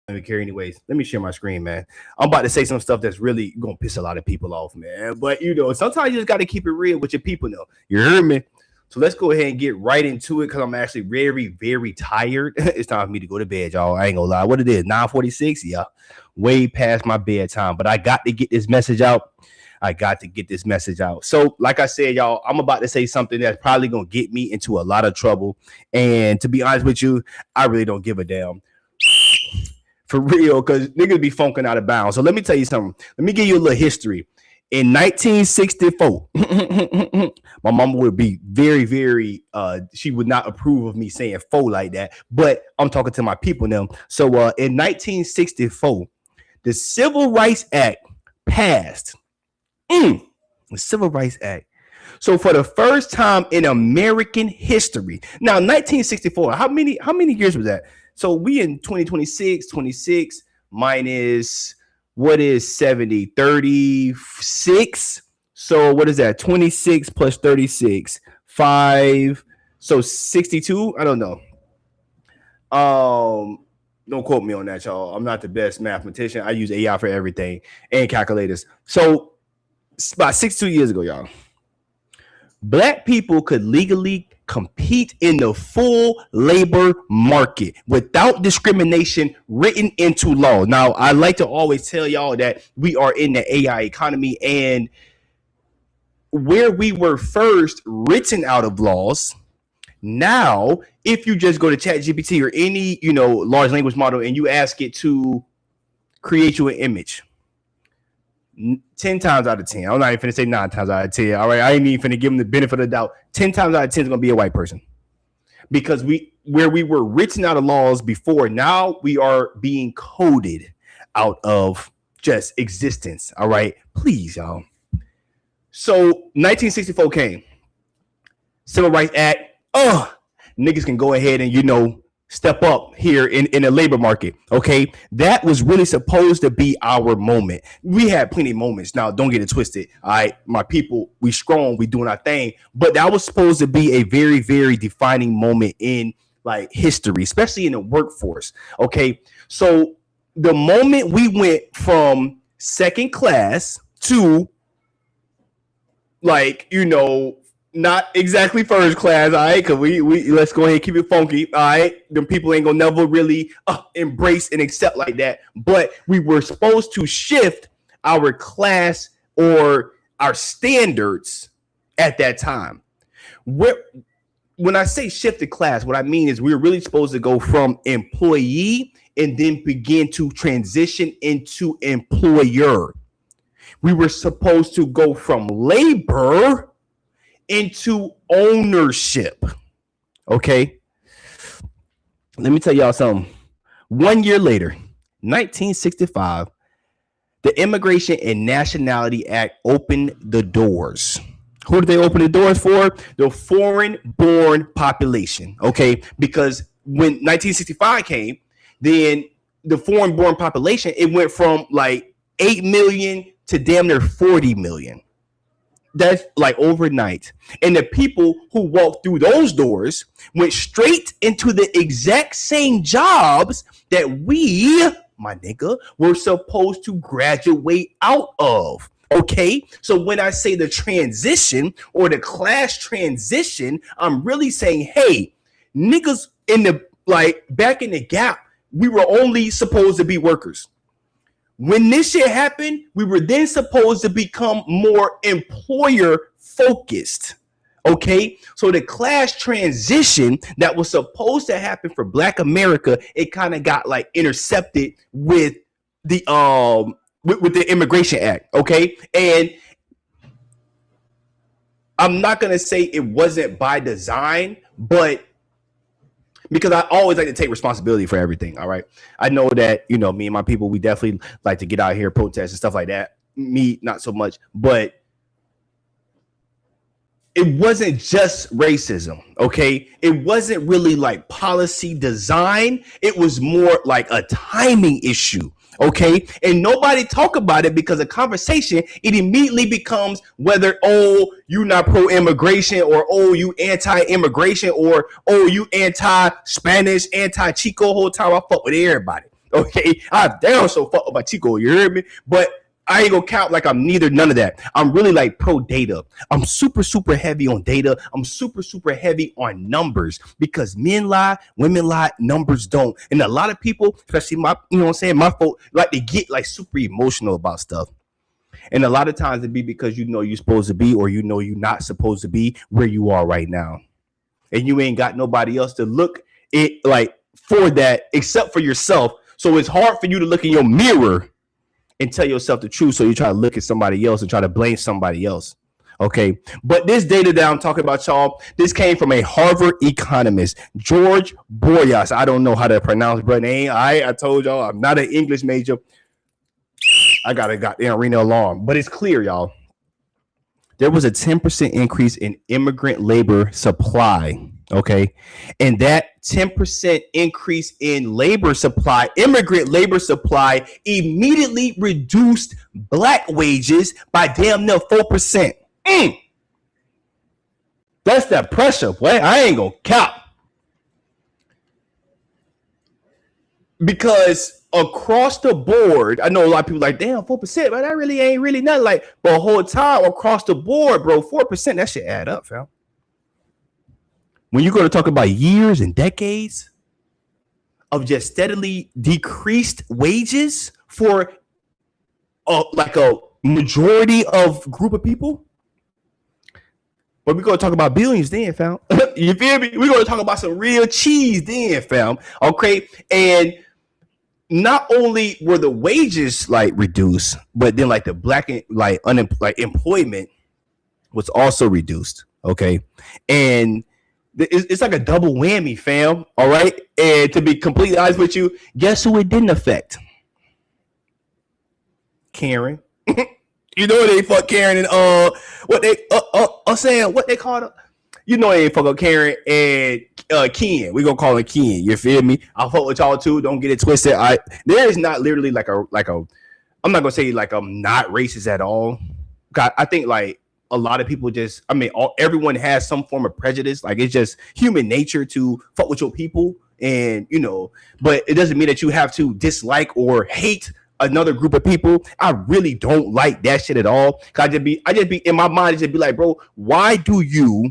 don't even care anyways. Let me share my screen, man. I'm about to say some stuff that's really gonna piss a lot of people off, man. But sometimes you just gotta keep it real with your people now. You heard me? So let's go ahead and get right into it because I'm actually very, very tired. It's time for me to go to bed, y'all. I ain't gonna lie. What it is, 9:46? Yeah. Way past my bedtime. But I got to get this message out. I got to get this message out. So, like I said, y'all, I'm about to say something that's probably gonna get me into a lot of trouble. And to be honest with you, I really don't give a damn. For real, because niggas be funking out of bounds. So let me tell you something. Let me give you a little history. In 1964, my mama would be very, very, she would not approve of me saying fo like that, but I'm talking to my people now. So in 1964, the Civil Rights Act passed. The Civil Rights Act. So for the first time in American history, now 1964, how many years was that? So we in 2026, 26 minus what is 70, 36. So what is that? 26 plus 36, 5. So 62. I don't know. Don't quote me on that, y'all. I'm not the best mathematician. I use AI for everything and calculators. So about 62 years ago, y'all, Black people could legally compete in the full labor market without discrimination written into law. Now, I like to always tell y'all that we are in the AI economy, and where we were first written out of laws, now if you just go to ChatGPT or any large language model and you ask it to create you an image, 10 times out of 10, I'm not even finna say 9 times out of 10. All right, I ain't even finna give them the benefit of the doubt. 10 times out of 10 is gonna be a white person, because where we were written out of laws before, now we are being coded out of just existence. All right, please, y'all. So 1964 came, Civil Rights Act. Niggas can go ahead and step up here in the labor market. Okay, that was really supposed to be our moment. We had plenty of moments. Now, don't get it twisted. All right, my people, we strong, we doing our thing. But that was supposed to be a very, very defining moment in like history, especially in the workforce. Okay, so the moment we went from second class to not exactly first class, all right? Because we let's go ahead and keep it funky, all right? Them people ain't gonna never really embrace and accept like that. But we were supposed to shift our class or our standards at that time. When I say shift the class, what I mean is we were really supposed to go from employee and then begin to transition into employer. We were supposed to go from labor into ownership. Okay, let me tell y'all something. 1 year later, 1965, the Immigration and Nationality Act opened the doors. Who did they open the doors for? The foreign-born population. Okay, because when 1965 came, then the foreign-born population, it went from like 8 million to damn near 40 million. That's like overnight. And the people who walked through those doors went straight into the exact same jobs that we, my nigga, were supposed to graduate out of. Okay, so when I say the transition or the class transition, I'm really saying, hey, niggas back in the gap, we were only supposed to be workers. When this shit happened, we were then supposed to become more employer focused. Okay, so the class transition that was supposed to happen for Black America, it kind of got like intercepted with the Immigration Act. Okay, and I'm not gonna say it wasn't by design, but because I always like to take responsibility for everything. All right, I know that me and my people, we definitely like to get out here, protest and stuff like that. Me, not so much, but it wasn't just racism. Okay, it wasn't really like policy design. It was more like a timing issue. Okay, and nobody talk about it because the conversation, it immediately becomes whether you not pro-immigration, or you anti-immigration, or you anti-Spanish, anti-Chico. Whole time I fuck with everybody. Okay, I damn so fuck with my Chico. You hear me? But I ain't gonna count like I'm neither none of that. I'm really like pro data. I'm super heavy on data. I'm super heavy on numbers because men lie, women lie, numbers don't. And a lot of people, especially my, you know what I'm saying, my folk like to get like super emotional about stuff. And a lot of times it be because you know you're supposed to be or you know you're not supposed to be where you are right now. And you ain't got nobody else to look it like for that except for yourself. So it's hard for you to look in your mirror and tell yourself the truth. So you try to look at somebody else and try to blame somebody else. Okay. But this data that I'm talking about, y'all, this came from a Harvard economist, George Boyas. I don't know how to pronounce his name. I told y'all I'm not an English major. I got a goddamn Reno alarm, but it's clear, y'all. There was a 10% increase in immigrant labor supply. Okay. And that 10% increase in labor supply, immigrant labor supply, immediately reduced black wages by damn near 4%. That's that pressure, boy. I ain't gonna count. Because across the board, I know a lot of people like, damn, 4%, but that really ain't really nothing. Like, but the whole time across the board, bro, 4%, that shit add up, fam. When you're going to talk about years and decades of just steadily decreased wages for like a majority of group of people, but we're going to talk about billions then, fam. You feel me? We're going to talk about some real cheese then, fam. Okay, and not only were the wages like reduced, but then like the black like employment was also reduced. Okay, and it's like a double whammy, fam. All right, and to be completely honest with you, guess who it didn't affect? Karen. You know they fuck Karen and what they saying what they call it. You know they ain't fuck up Karen and Ken. We gonna call it Ken. You feel me? I'll fuck with y'all too. Don't get it twisted. There is not literally like a I'm not gonna say like I'm not racist at all. God, I think like a lot of people just, I mean, everyone has some form of prejudice. Like it's just human nature to fuck with your people, and you know, but it doesn't mean that you have to dislike or hate another group of people. I really don't like that shit at all. I just be in my mind, just be like, bro, why do you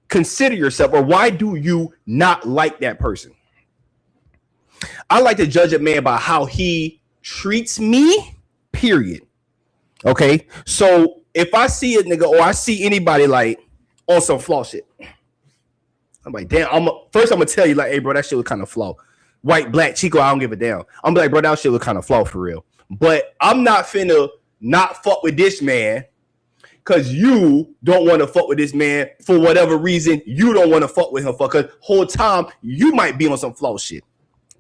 consider yourself, or why do you not like that person? I like to judge a man by how he treats me, period. Okay, so if I see a nigga or I see anybody like on some flaw shit, I'm like, damn. First I'm gonna tell you like, hey, bro, that shit was kind of flaw. White, black, Chico, I don't give a damn. I'm like, bro, that shit was kind of flaw for real. But I'm not finna not fuck with this man because you don't want to fuck with this man for whatever reason. You don't want to fuck with him for because whole time you might be on some flaw shit.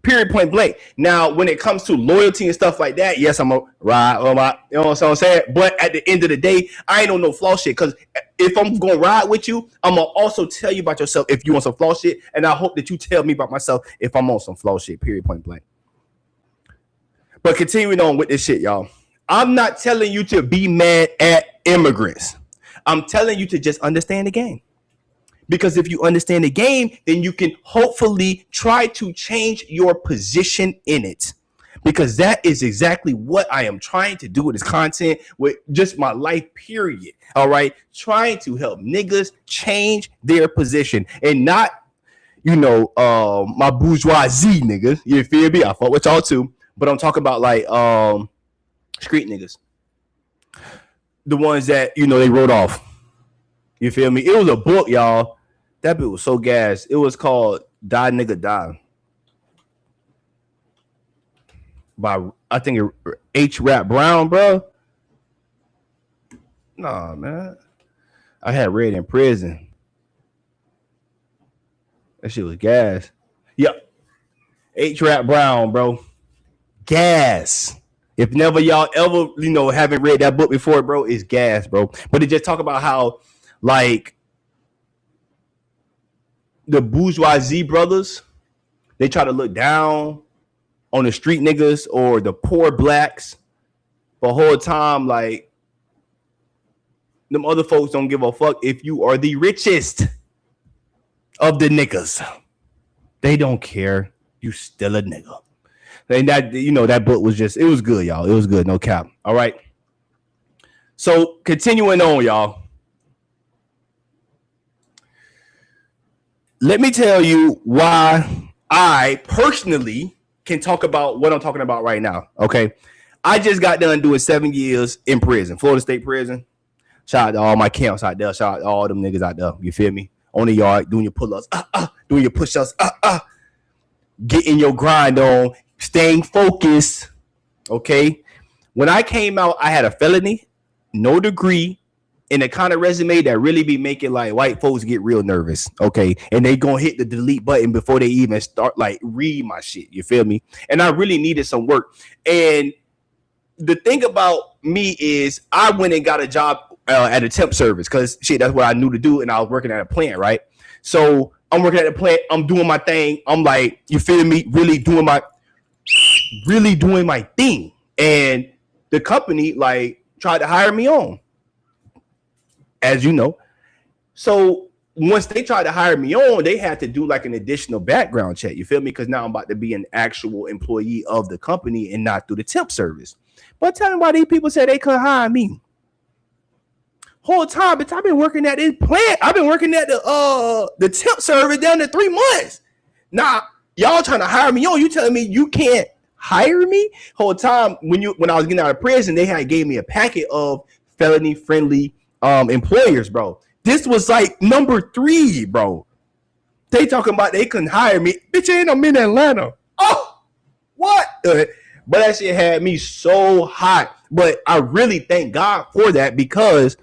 Period, point blank. Now, when it comes to loyalty and stuff like that, yes, I'm a ride on my, you know what I'm saying? But at the end of the day, I ain't on no flaw shit. Because if I'm going to ride with you, I'm going to also tell you about yourself if you want some flaw shit. And I hope that you tell me about myself if I'm on some flaw shit, period, point blank. But continuing on with this shit, y'all. I'm not telling you to be mad at immigrants. I'm telling you to just understand the game. Because if you understand the game, then you can hopefully try to change your position in it. Because that is exactly what I am trying to do with this content, with just my life, period. All right. Trying to help niggas change their position and not, you know, my bourgeoisie niggas. You feel me? I fuck with y'all too. But I'm talking about like street niggas. The ones that, you know, they wrote off. You feel me? It was a book, y'all. That bit was so gas. It was called Die Nigga Die. By, I think, H. Rap Brown, bro. Nah, man. I had read in prison. That shit was gas. Yep. H. Rap Brown, bro. Gas. If never y'all ever, you know, haven't read that book before, bro, it's gas, bro. But it just talk about how, like, the bourgeoisie brothers, they try to look down on the street niggas or the poor blacks the whole time. Like, them other folks don't give a fuck if you are the richest of the niggas. They don't care. You still a nigga. And that, that book was just, it was good, y'all. It was good, no cap. All right. So continuing on, y'all. Let me tell you why I personally can talk about what I'm talking about right now. Okay. I just got done doing 7 years in prison, Florida State Prison. Shout out to all my camps out there. Shout out to all them niggas out there. You feel me? On the yard, doing your pull-ups, doing your push-ups, getting your grind on, staying focused. Okay. When I came out, I had a felony, no degree, and the kind of resume that really be making like white folks get real nervous. Okay. And they gonna hit the delete button before they even start like read my shit. You feel me? And I really needed some work. And the thing about me is I went and got a job at a temp service because shit, that's what I knew to do. And I was working at a plant, right? So I'm working at a plant. I'm doing my thing. I'm like, you feel me? Really doing my thing. And the company like tried to hire me on, as you know. So once they tried to hire me on, they had to do like an additional background check. You feel me? Because now I'm about to be an actual employee of the company and not through the temp service. But tell me why these people said they couldn't hire me. Whole time, bitch, I've been working at this plant. I've been working at the temp service down to 3 months. Now, y'all trying to hire me on. You telling me you can't hire me? Whole time when I was getting out of prison, they had gave me a packet of felony friendly employers, bro. This was like number 3, bro. They talking about they couldn't hire me. Bitch, I'm in Atlanta. Oh, what? But that shit had me so hot. But I really thank God for that because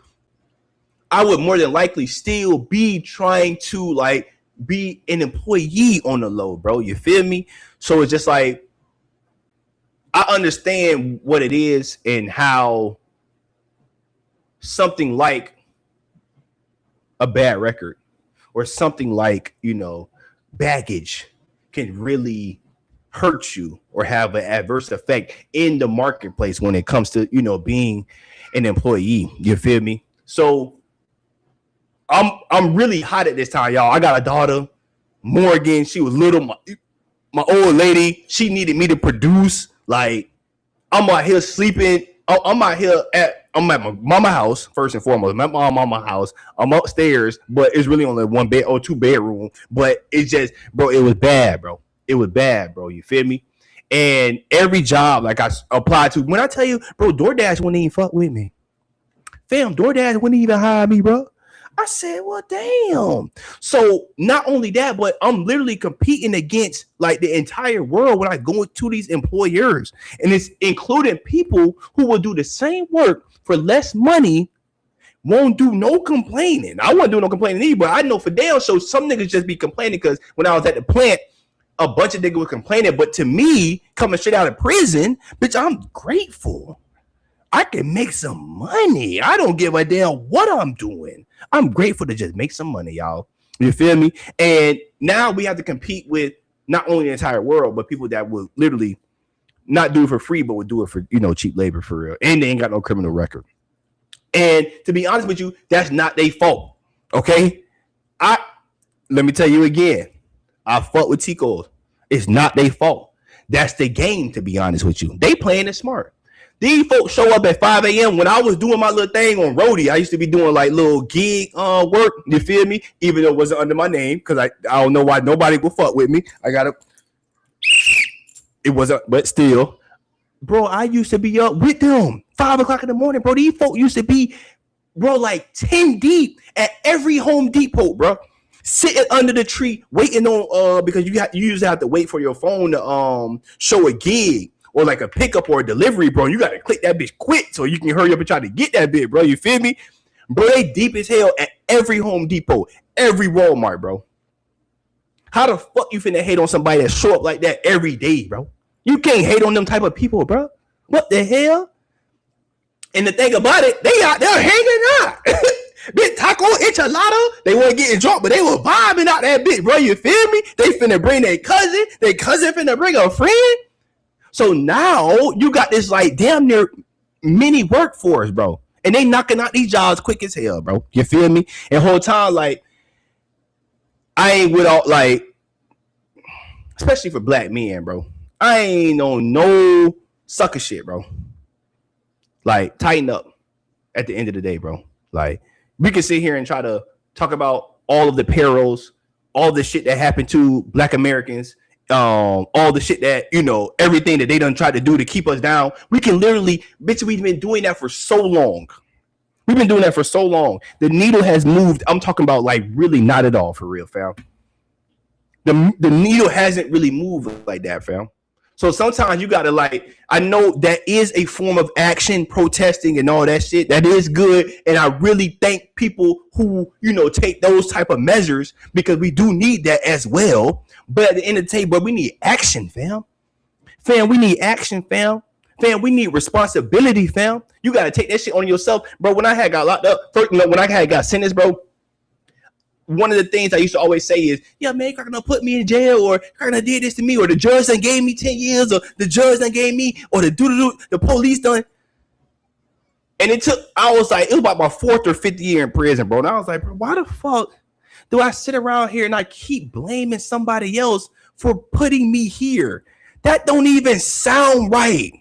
I would more than likely still be trying to like be an employee on the low, bro. You feel me? So it's just like I understand what it is and how something like a bad record or something like, baggage can really hurt you or have an adverse effect in the marketplace when it comes to, being an employee. You feel me? So I'm really hot at this time, y'all. I got a daughter, Morgan. She was little. My old lady, she needed me to produce. Like, I'm out here sleeping. I'm at my mama house, first and foremost. My mama house. I'm upstairs, but it's really only 1 bed or 2 bedroom. But it's just, bro, it was bad, bro. It was bad, bro. You feel me? And every job like I applied to, when I tell you, bro, DoorDash wouldn't even fuck with me. Fam, DoorDash wouldn't even hire me, bro. I said, well, damn. So not only that, but I'm literally competing against like the entire world when I go to these employers. And it's including people who will do the same work for less money, won't do no complaining. I won't do no complaining either, but I know for damn sure some niggas just be complaining because when I was at the plant, a bunch of niggas were complaining. But to me, coming straight out of prison, bitch, I'm grateful. I can make some money. I don't give a damn what I'm doing. I'm grateful to just make some money, y'all. You feel me? And now we have to compete with not only the entire world, but people that will literally not do it for free, but would do it for, cheap labor for real. And they ain't got no criminal record. And to be honest with you, that's not their fault. Okay? Let me tell you again. I fuck with Ticos. It's not their fault. That's the game, to be honest with you. They playing it smart. These folks show up at 5 a.m. When I was doing my little thing on roadie, I used to be doing like little gig work. You feel me? Even though it wasn't under my name, because I don't know why nobody would fuck with me. It wasn't, but still, bro, I used to be up with them 5 o'clock in the morning, bro. These folks used to be, bro, like 10 deep at every Home Depot, bro. Sitting under the tree, waiting on because you usually have to wait for your phone to show a gig. Or like a pickup or a delivery, bro. You got to click that bitch quick so you can hurry up and try to get that bitch, bro. You feel me? Bro, they deep as hell at every Home Depot, every Walmart, bro. How the fuck you finna hate on somebody that show up like that every day, bro? You can't hate on them type of people, bro. What the hell? And the thing about it, they out there hanging out. Big taco, enchilada, they weren't getting drunk, but they were vibing out that bitch, bro. You feel me? They finna bring their cousin finna bring a friend. So now you got this like damn near mini workforce, bro. And they knocking out these jobs quick as hell, bro. You feel me? And whole time, like, I ain't without like, especially for black men, bro. I ain't on no sucker shit, bro. Like, tighten up at the end of the day, bro. Like, we can sit here and try to talk about all of the perils, all the shit that happened to Black Americans, all the shit that, everything that they done tried to do to keep us down. We can literally, bitch, we've been doing that for so long. We've been doing that for so long. The needle has moved. I'm talking about, like, really not at all, for real, fam. The needle hasn't really moved like that, fam. So sometimes you gotta, like, I know that is a form of action, protesting and all that shit. That is good, and I really thank people who take those type of measures, because we do need that as well. But at the end of the day, bro, we need action, fam. Fam, we need action, fam. Fam, we need responsibility, fam. You gotta take that shit on yourself, bro. When I had got locked up, when I had got sentenced, bro, one of the things I used to always say is, yeah, man, you're gonna put me in jail, or you're gonna did this to me, or the judge done gave me 10 years, or the judge done gave me, or the police done. And it was about my 4th or 5th year in prison, bro. And I was like, bro, why the fuck do I sit around here and I keep blaming somebody else for putting me here? That don't even sound right.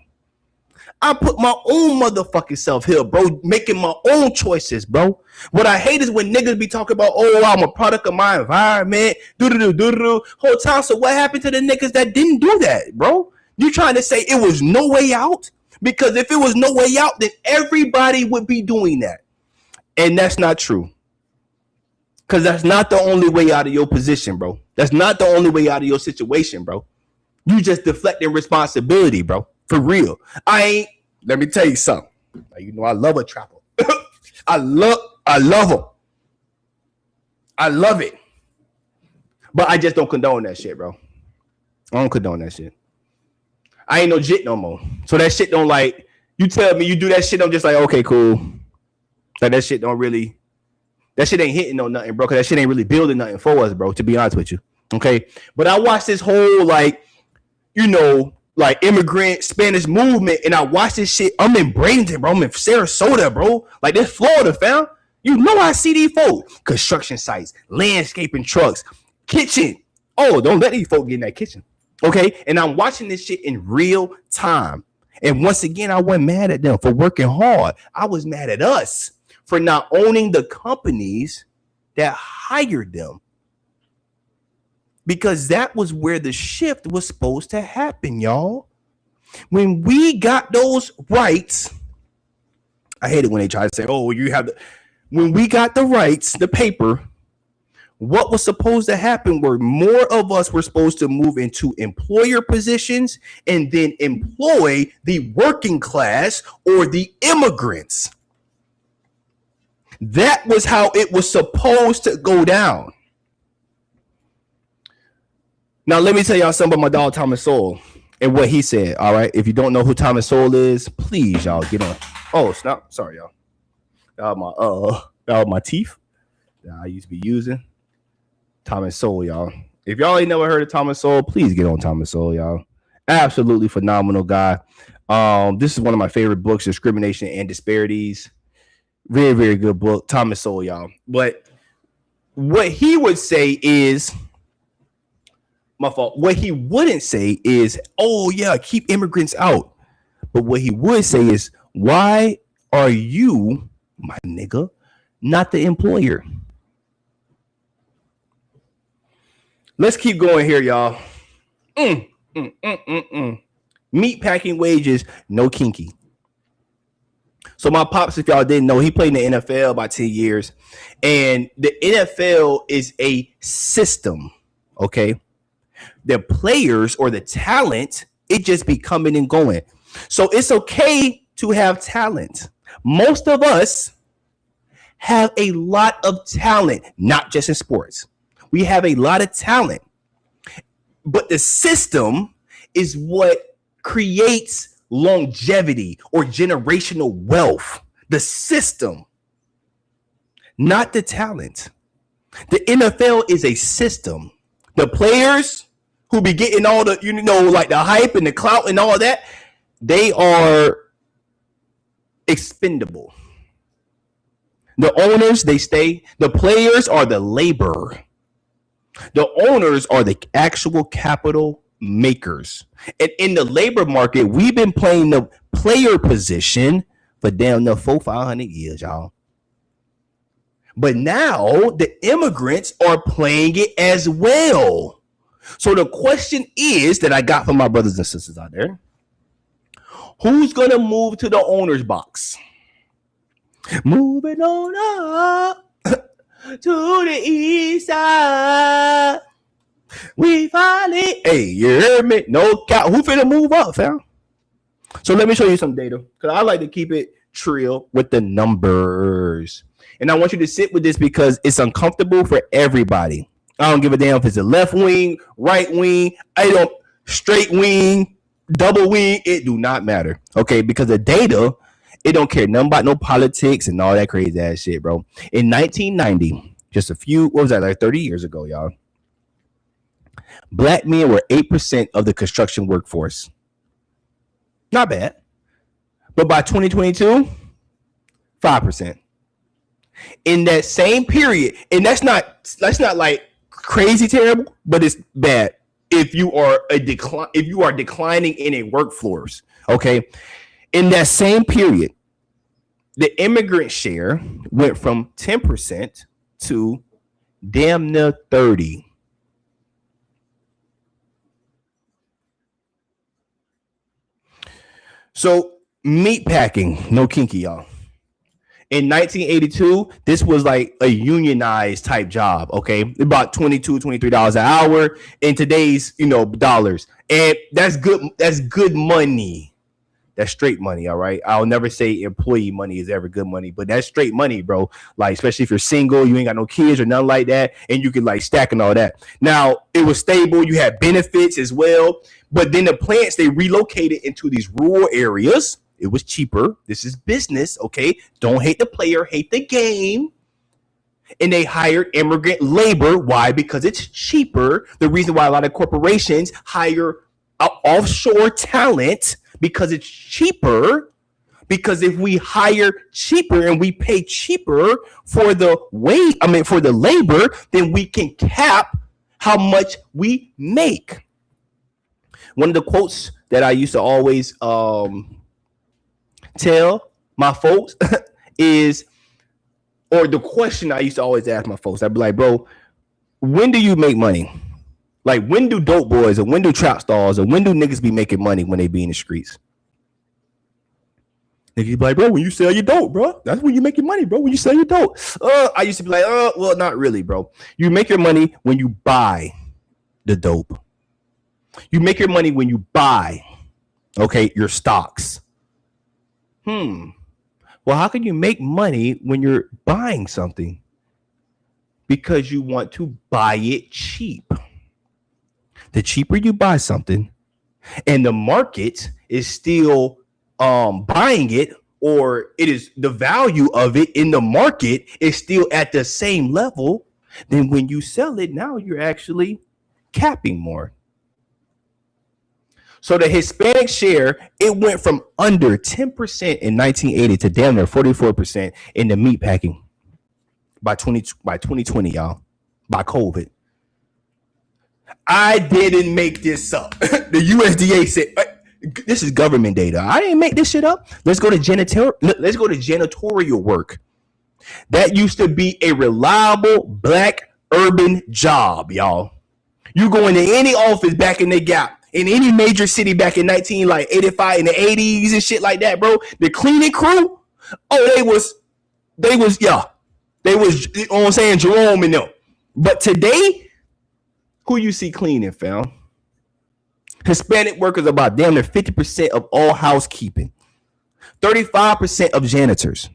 I put my own motherfucking self here, bro, making my own choices, bro. What I hate is when niggas be talking about, oh, I'm a product of my environment, whole time. So what happened to the niggas that didn't do that, bro? You trying to say it was no way out? Because if it was no way out, then everybody would be doing that. And that's not true. Because that's not the only way out of your position, bro. That's not the only way out of your situation, bro. You just deflecting responsibility, bro. For real. Let me tell you something. I love a trapper. I love him. I love it. But I just don't condone that shit, bro. I don't condone that shit. I ain't no jit no more. So that shit don't, like, you tell me you do that shit, I'm just like, okay, cool. Like, that shit ain't hitting no nothing, bro. Cause that shit ain't really building nothing for us, bro, to be honest with you. Okay. But I watched this whole, like, immigrant Spanish movement, and I watch this shit. I'm in Bradenton, bro. I'm in Sarasota, bro. Like, this Florida, fam. I see these folks. Construction sites, landscaping trucks, kitchen. Oh, don't let these folks get in that kitchen. Okay? And I'm watching this shit in real time. And once again, I wasn't mad at them for working hard. I was mad at us for not owning the companies that hired them. Because that was where the shift was supposed to happen, y'all. When we got those rights, I hate it when they try to say, oh, when we got the rights, the paper, what was supposed to happen were more of us were supposed to move into employer positions and then employ the working class or the immigrants. That was how it was supposed to go down. Now, let me tell y'all something about my dog, Thomas Sowell, and what he said, all right? If you don't know who Thomas Sowell is, please, y'all, get on. Oh, snap. Sorry, y'all. That was my teeth that I used to be using. Thomas Sowell, y'all. If y'all ain't never heard of Thomas Sowell, please get on Thomas Sowell, y'all. Absolutely phenomenal guy. This is one of my favorite books, Discrimination and Disparities. Very, very good book. Thomas Sowell, y'all. But what he would say is... my fault. What he wouldn't say is, oh, yeah, keep immigrants out. But what he would say is, why are you, my nigga, not the employer? Let's keep going here, y'all. Meat packing wages, no kinky. So my pops, if y'all didn't know, he played in the NFL about 10 years. And the NFL is a system, okay? The players or the talent, it just be coming and going. So it's okay to have talent. Most of us have a lot of talent, not just in sports. We have a lot of talent. But the system is what creates longevity or generational wealth. The system, not the talent. The NFL is a system. The players who be getting all the, like the hype and the clout and all that, they are expendable. The owners, they stay. The players are the laborer. The owners are the actual capital makers. And in the labor market, we've been playing the player position for damn near 500 years, y'all. But now the immigrants are playing it as well. So the question is that I got from my brothers and sisters out there: who's gonna move to the owner's box? Moving on up to the east side. We finally, hey, you heard me? No cap. Who finna move up, fam? So let me show you some data, because I like to keep it trill with the numbers. And I want you to sit with this because it's uncomfortable for everybody. I don't give a damn if it's a left wing, right wing, straight wing, double wing. It do not matter. Okay, because the data, it don't care nothing about no politics and all that crazy ass shit, bro. In 1990, just a few, what was that, like 30 years ago, y'all, black men were 8% of the construction workforce. Not bad. But by 2022, 5%. In that same period, and that's not like crazy terrible, but it's bad if you are declining in a workforce. Okay. In that same period, the immigrant share went from 10% to damn near 30%. So meat packing, no kinky, y'all. In 1982, this was like a unionized type job, okay? About $22, $23 an hour in today's, dollars. And that's good money. That's straight money, all right? I'll never say employee money is ever good money, but that's straight money, bro. Like, especially if you're single, you ain't got no kids or nothing like that, and you can like stack and all that. Now, it was stable. You had benefits as well. But then the plants, they relocated into these rural areas. It was cheaper. This is business, okay? Don't hate the player, hate the game. And they hired immigrant labor. Why? Because it's cheaper. The reason why a lot of corporations hire offshore talent, because it's cheaper. Because if we hire cheaper and we pay cheaper for the for the labor, then we can cap how much we make. One of the quotes that I used to always tell my folks is, or the question I used to always ask my folks, I'd be like, bro, when do you make money? Like, when do dope boys or when do trap stars or when do niggas be making money when they be in the streets? Niggas be like, bro, when you sell your dope, bro, that's when you make your money, bro. When you sell your dope. I used to be like, well, not really, bro. You make your money when you buy the dope. You make your money when you buy, okay, your stocks. Well, how can you make money when you're buying something? Because you want to buy it cheap. The cheaper you buy something and the market is still buying it, or it is the value of it in the market is still at the same level, then when you sell it, now you're actually capping more. So the Hispanic share, it went from under 10% in 1980 to damn near 44% in the meat packing by 2020, y'all, by COVID. I didn't make this up. The USDA said, this is government data. I didn't make this shit up. Let's go to janitorial work. That used to be a reliable black urban job, y'all. You go into any office back in the Gap, in any major city back in 1985 in the 80s and shit like that, bro. The cleaning crew, they was, you know what I'm saying, Jerome and them. But today, who you see cleaning, fam? Hispanic workers are about damn near 50% of all housekeeping, 35% of janitors.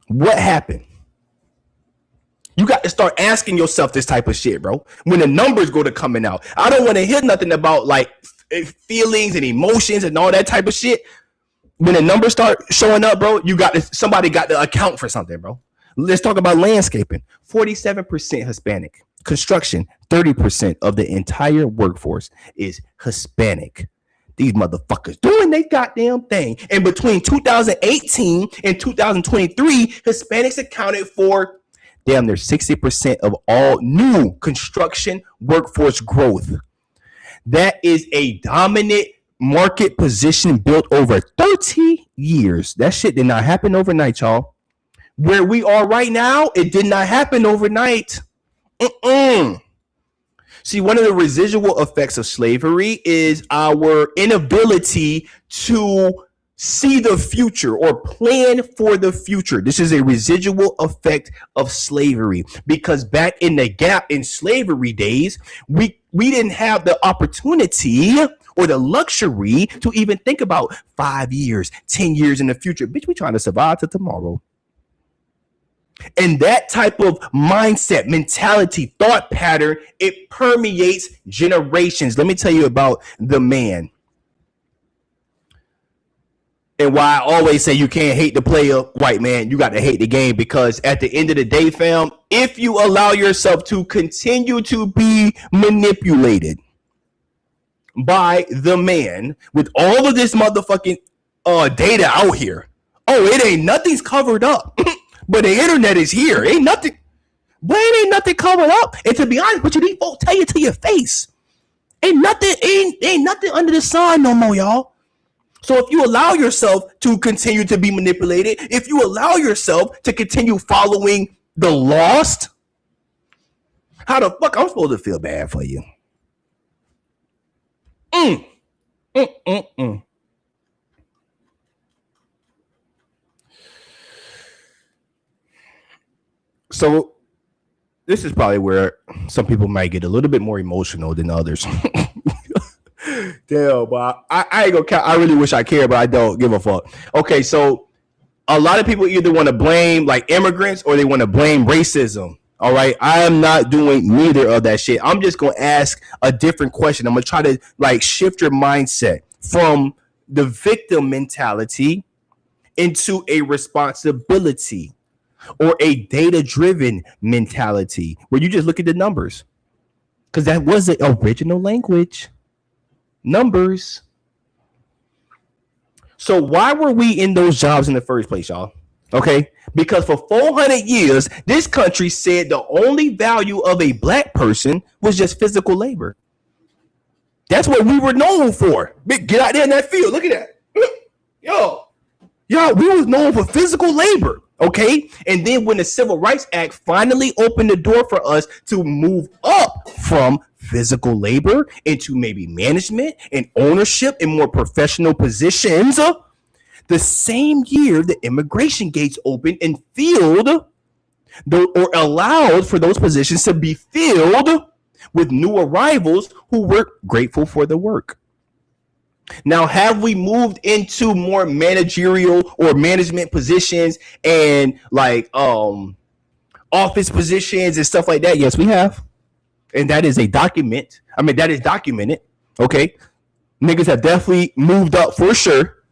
What happened? You got to start asking yourself this type of shit, bro. When the numbers go to coming out, I don't want to hear nothing about like feelings and emotions and all that type of shit. When the numbers start showing up, bro, somebody got to account for something, bro. Let's talk about landscaping. 47% Hispanic. Construction, 30% of the entire workforce is Hispanic. These motherfuckers doing their goddamn thing. And between 2018 and 2023, Hispanics accounted for damn near 60% of all new construction workforce growth. That is a dominant market position built over 30 years. That shit did not happen overnight, y'all. Where we are right now, it did not happen overnight. See, one of the residual effects of slavery is our inability to see the future or plan for the future. This is a residual effect of slavery, because back in the gap in slavery days, we didn't have the opportunity or the luxury to even think about 5 years, 10 years in the future. Bitch, we trying to survive to tomorrow. And that type of mindset, mentality, thought pattern, it permeates generations. Let me tell you about the man. And why I always say you can't hate the player, white man, you got to hate the game, because at the end of the day, fam, if you allow yourself to continue to be manipulated by the man with all of this motherfucking data out here, it ain't nothing's covered up. But the internet is here. Ain't nothing. But it ain't nothing covered up. And to be honest with you, these folks tell you to your face. Ain't nothing under the sun no more, y'all. So if you allow yourself to continue to be manipulated, if you allow yourself to continue following the lost, how the fuck I'm supposed to feel bad for you? So this is probably where some people might get a little bit more emotional than others. Damn, but I ain't gonna count. I really wish I cared, but I don't give a fuck. Okay, so a lot of people either want to blame like immigrants or they want to blame racism. All right, I am not doing neither of that shit. I'm just gonna ask a different question. I'm gonna try to like shift your mindset from the victim mentality into a responsibility or a data-driven mentality where you just look at the numbers, because that was the original language. Numbers. So why were we in those jobs in the first place, y'all? Okay, because for 400 years, this country said the only value of a black person was just physical labor. That's what we were known for. Get out there in that field. Look at that. Yo, we was known for physical labor. Okay, and then when the Civil Rights Act finally opened the door for us to move up from physical labor into maybe management and ownership in more professional positions, the same year the immigration gates opened and filled or allowed for those positions to be filled with new arrivals who were grateful for the work. Now, have we moved into more managerial or management positions and like office positions and stuff like that? Yes, we have. And that is that is documented. Okay. Niggas have definitely moved up for sure,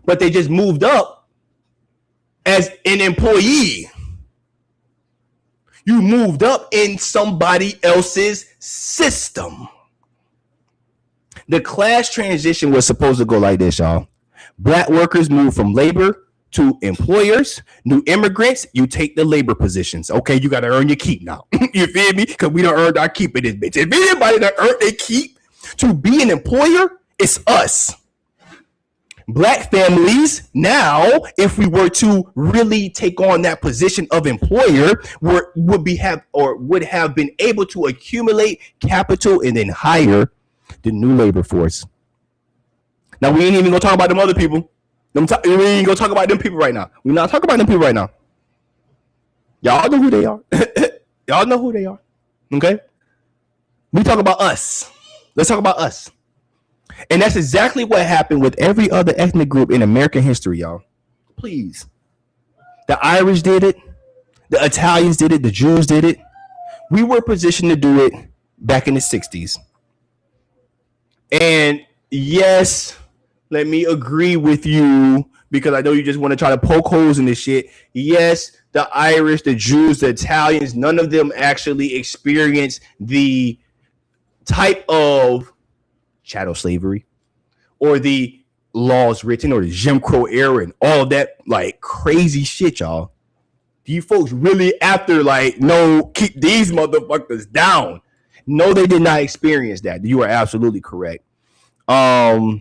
but they just moved up as an employee. You moved up in somebody else's system. The class transition was supposed to go like this, y'all. Black workers move from labor to employers. New immigrants, you take the labor positions. Okay, you got to earn your keep now. You feel me? Because we done earned our keep in this bitch. If anybody done earned their keep to be an employer, it's us. Black families now, if we were to really take on that position of employer, would have been able to accumulate capital and then hire the new labor force. Now we ain't even gonna talk about them other people. We ain't gonna talk about them people right now. We're not talking about them people right now. Y'all know who they are. Y'all know who they are. Okay? We talk about us. Let's talk about us. And that's exactly what happened with every other ethnic group in American history, y'all. Please. The Irish did it. The Italians did it. The Jews did it. We were positioned to do it back in the 60s. And yes, let me agree with you, because I know you just want to try to poke holes in this shit. Yes, the Irish, the Jews, the Italians, none of them actually experienced the type of chattel slavery or the laws written or the Jim Crow era and all of that like crazy shit, y'all. you folks really after like, no, keep these motherfuckers down. No, they did not experience that. You are absolutely correct. But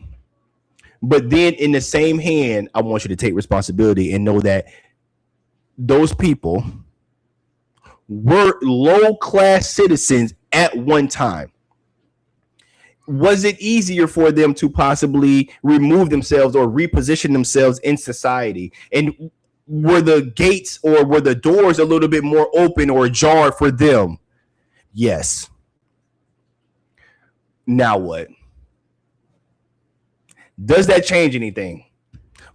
then in the same hand, I want you to take responsibility and know that those people were low-class citizens at one time. Was it easier for them to possibly remove themselves or reposition themselves in society? And were the gates or were the doors a little bit more open or ajar for them? Yes. Now what? Does that change anything?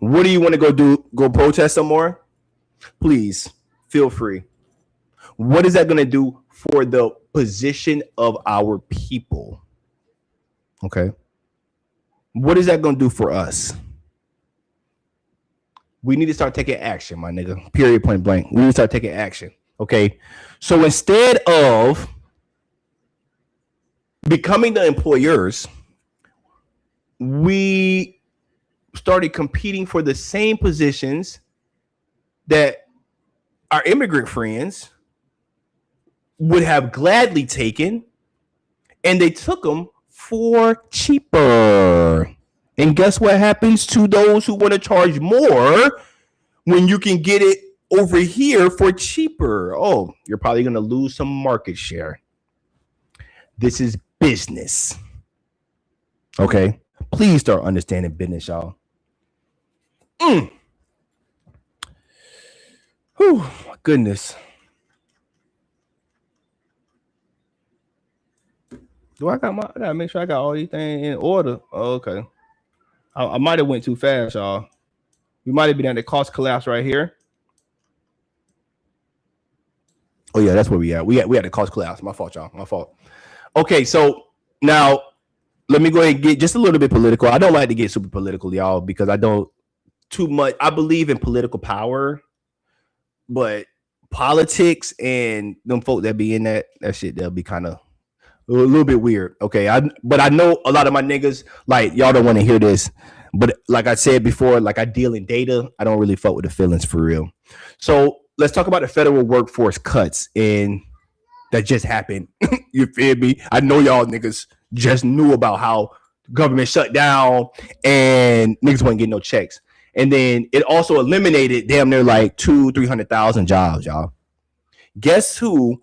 What do you want to go do? Go protest some more? Please feel free. What is that going to do for the position of our people? Okay. What is that going to do for us? We need to start taking action, my nigga. Period, point blank. We need to start taking action. Okay. So instead of becoming the employers, we started competing for the same positions that our immigrant friends would have gladly taken, and they took them for cheaper. And guess what happens to those who want to charge more when you can get it over here for cheaper? Oh, you're probably going to lose some market share. This is business. Okay? Please start understanding business, y'all. Whew, my goodness. I gotta make sure I got all these things in order. Oh, okay. I might have went too fast, y'all. We might have been at the cost collapse right here. Oh yeah, that's where we at. We had the cost collapse. My fault, y'all. My fault. Okay, so now let me go ahead and get just a little bit political. I don't like to get super political, y'all, because I don't too much. I believe in political power, but politics and them folk that be in that shit, they'll be kind of a little bit weird. Okay. But I know a lot of my niggas, like, y'all don't want to hear this, but like I said before, like, I deal in data. I don't really fuck with the feelings for real. So let's talk about the federal workforce cuts and that just happened. You feel me? I know y'all niggas just knew about how government shut down and niggas wasn't getting no checks. And then it also eliminated damn near like 200,000-300,000 jobs, y'all. Guess who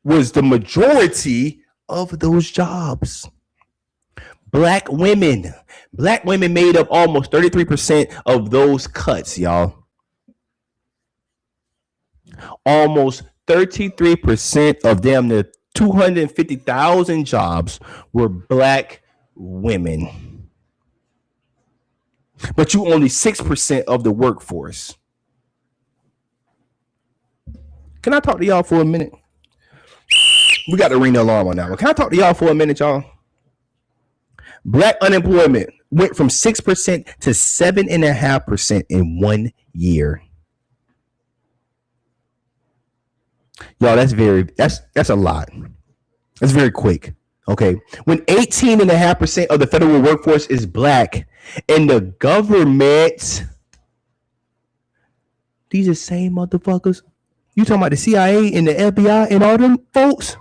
was the majority of those jobs? Black women. Black women made up almost 33% of those cuts, y'all. Almost 33% of damn near 250,000 jobs were black women. But you only 6% of the workforce. Can I talk to y'all for a minute? We got to ring the alarm on that one. Can I talk to y'all for a minute, y'all? Black unemployment went from 6% to 7.5% in 1 year. Y'all, that's a lot. That's very quick. Okay. When 18.5% of the federal workforce is black and the government, these are same motherfuckers. You talking about the CIA and the FBI and all them folks?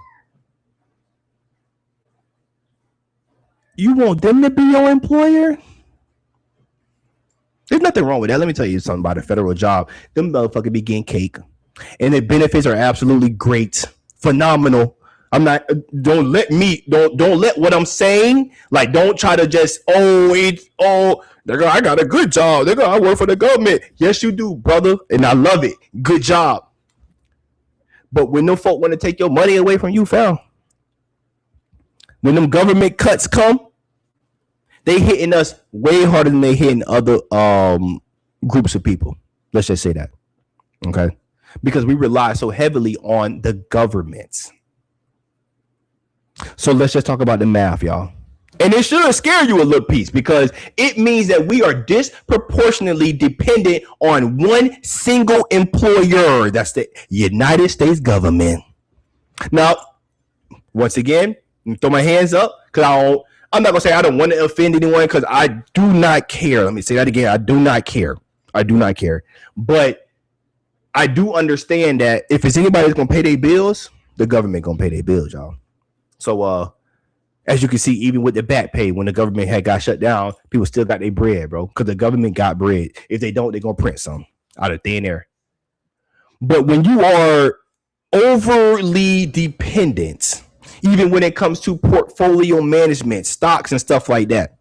You want them to be your employer? There's nothing wrong with that. Let me tell you something about a federal job. Them motherfuckers be getting cake. And the benefits are absolutely great. Phenomenal. I'm not, don't let what I'm saying, like, don't try to just, I got a good job. I work for the government. Yes, you do, brother. And I love it. Good job. But when them folk want to take your money away from you, fam, when them government cuts come, they hitting us way harder than they hitting other groups of people. Let's just say that. Okay. Because we rely so heavily on the government. So let's just talk about the math, y'all. And it should scare you a little piece because it means that we are disproportionately dependent on one single employer. That's the United States government. Now, once again, throw my hands up because I'm not going to say I don't want to offend anyone because I do not care. Let me say that again. I do not care. But I do understand that if it's anybody that's gonna pay their bills, the government gonna pay their bills, y'all. So as you can see, even with the back pay, when the government had got shut down, people still got their bread, bro. Because the government got bread. If they don't, they're gonna print some out of thin air. But when you are overly dependent, even when it comes to portfolio management, stocks and stuff like that,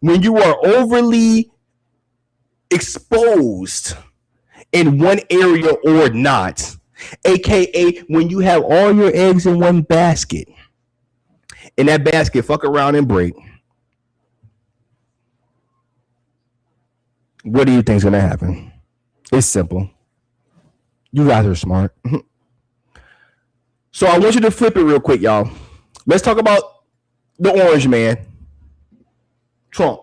when you are overly exposed in one area or not, aka when you have all your eggs in one basket, and that basket fuck around and break, what do you think is gonna happen? It's simple. You guys are smart. So I want you to flip it real quick, y'all. Let's talk about the orange man, Trump,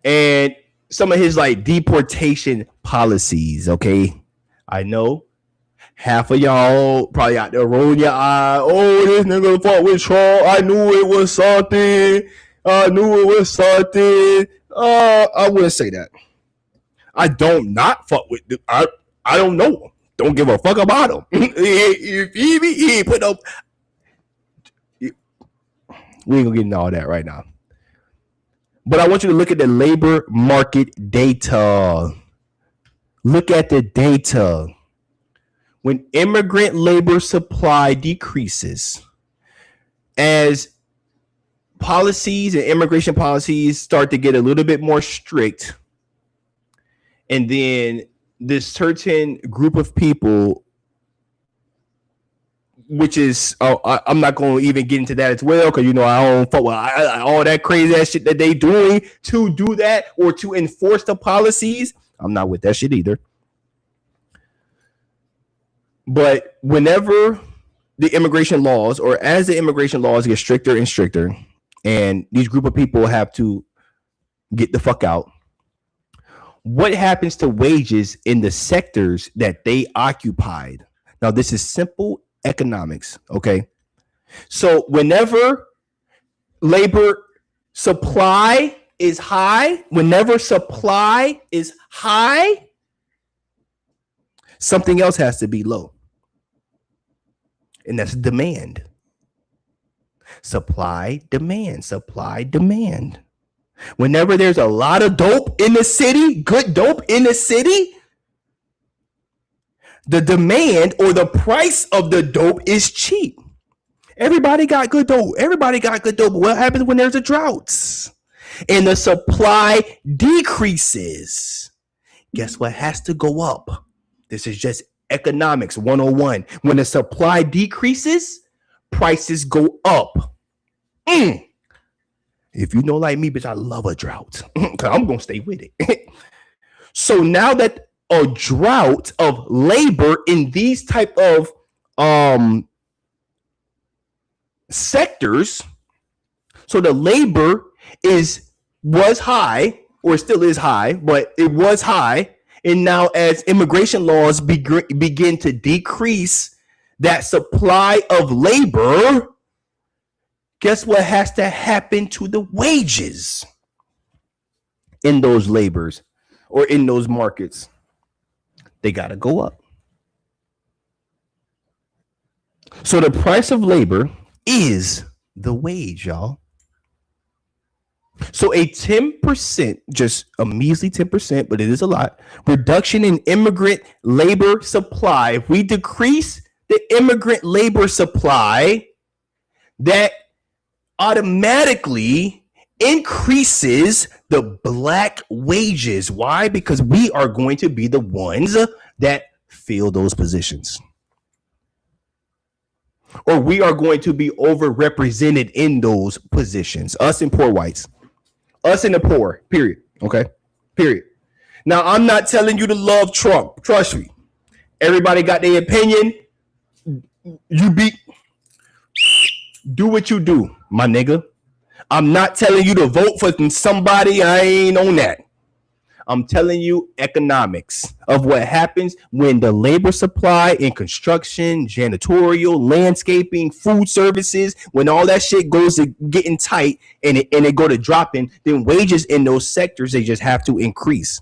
and some of his like deportation policies. Okay, I know half of y'all probably out there rolling your eye. Oh, this nigga fought with Trump. I knew it was something. I wouldn't say that. I don't not fuck with. I don't know him. Don't give a fuck about him. he put up. We ain't gonna get into all that right now. But I want you to look at the labor market data. Look at the data. When immigrant labor supply decreases, as policies and immigration policies start to get a little bit more strict, and then this certain group of people, which is, I'm not going to even get into that as well, because, you know, I don't fuck with all that crazy ass shit that they doing to do that or to enforce the policies. I'm not with that shit either. But whenever the immigration laws, or as the immigration laws get stricter and stricter, and these group of people have to get the fuck out, what happens to wages in the sectors that they occupied? Now, this is simple economics, okay? So whenever labor supply is high, something else has to be low. And that's demand. Supply, demand. Whenever there's a lot of dope in the city, good dope in the city, the demand or the price of the dope is cheap. Everybody got good dope. What happens when there's a drought and the supply decreases? Guess what has to go up? This is just economics 101. When the supply decreases, prices go up. If you know like me, bitch, I love a drought. Because I'm going to stay with it. So now that a drought of labor in these type of sectors, so the labor was high, or still is high, but it was high. And now as immigration laws begin to decrease that supply of labor, guess what has to happen to the wages in those labors or in those markets? They got to go up. So the price of labor is the wage, y'all. So a 10%, just a measly 10%, but it is a lot, reduction in immigrant labor supply. If we decrease the immigrant labor supply, that automatically increases the black wages. Why? Because we are going to be the ones that fill those positions. Or we are going to be overrepresented in those positions. Us and poor whites. Us and the poor. Period. Okay? Period. Now, I'm not telling you to love Trump. Trust me. Everybody got their opinion. Do what you do, my nigga. I'm not telling you to vote for somebody. I ain't on that. I'm telling you economics of what happens when the labor supply in construction, janitorial, landscaping, food services, when all that shit goes to getting tight and it go to dropping, then wages in those sectors, they just have to increase.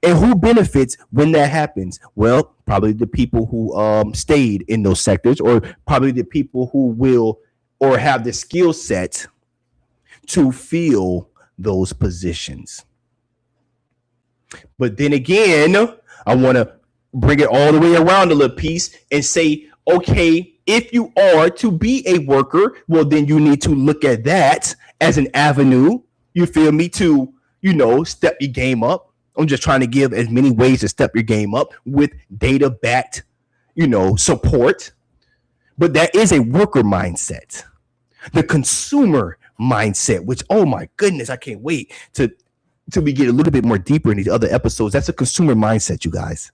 And who benefits when that happens? Well, probably the people who stayed in those sectors, or probably the people who will or have the skill set to fill those positions. But then again, I want to bring it all the way around a little piece and say, okay, if you are to be a worker, well, then you need to look at that as an avenue, you feel me, to, step your game up. I'm just trying to give as many ways to step your game up with data backed, support. But that is a worker mindset. The consumer mindset, which, oh my goodness, I can't wait to we get a little bit more deeper in these other episodes. That's a consumer mindset, you guys.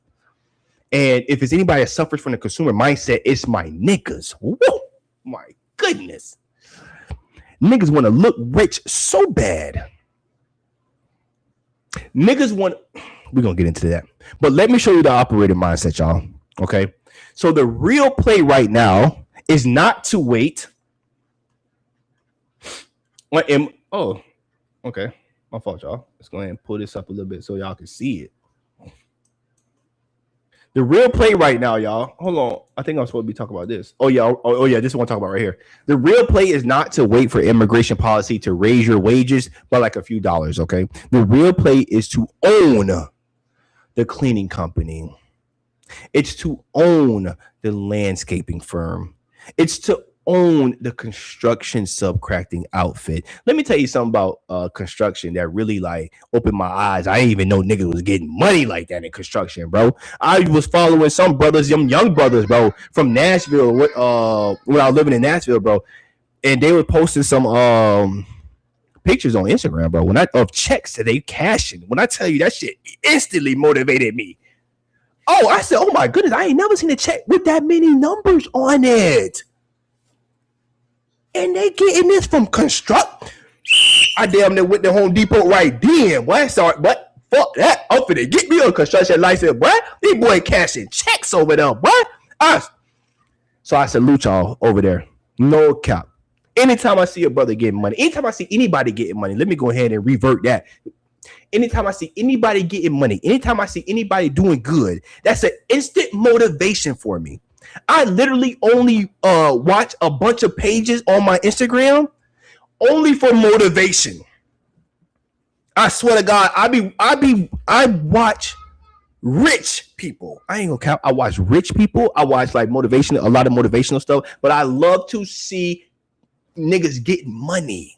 And if it's anybody that suffers from the consumer mindset, it's my niggas. Whoa, my goodness. Niggas want to look rich so bad. Niggas want, we're going to get into that. But let me show you the operator mindset, y'all. Okay. So the real play right now is not to wait. Oh, okay. My fault, y'all. Let's go ahead and pull this up a little bit so y'all can see it. The real play right now, y'all. Hold on. I think I'm supposed to be talking about this. Oh, yeah. Oh, yeah. This is what I'm talking about right here. The real play is not to wait for immigration policy to raise your wages by like a few dollars, okay? The real play is to own the cleaning company. It's to own the landscaping firm. It's to own the construction subcontracting outfit. Let me tell you something about construction that really like opened my eyes. I didn't even know niggas was getting money like that in construction, bro. I was following some brothers, some young brothers, bro, from Nashville when I was living in Nashville, bro, and they were posting some pictures on Instagram, bro, of checks that they cashing. When I tell you, that shit instantly motivated me. Oh, I said, oh my goodness, I ain't never seen a check with that many numbers on it. And they getting this from construct. I damn near went to Home Depot right then. Boy, sorry, but fuck that. I'm finna get me a construction license, boy. These boy cashing checks over there, boy. So I salute y'all over there. No cap. Anytime I see a brother getting money, anytime I see anybody getting money, let me go ahead and revert that. Anytime I see anybody getting money, anytime I see anybody doing good, that's an instant motivation for me. I literally only watch a bunch of pages on my Instagram only for motivation. I swear to God, I watch rich people. I ain't gonna count. I watch rich people. I watch like motivation, a lot of motivational stuff, but I love to see niggas getting money.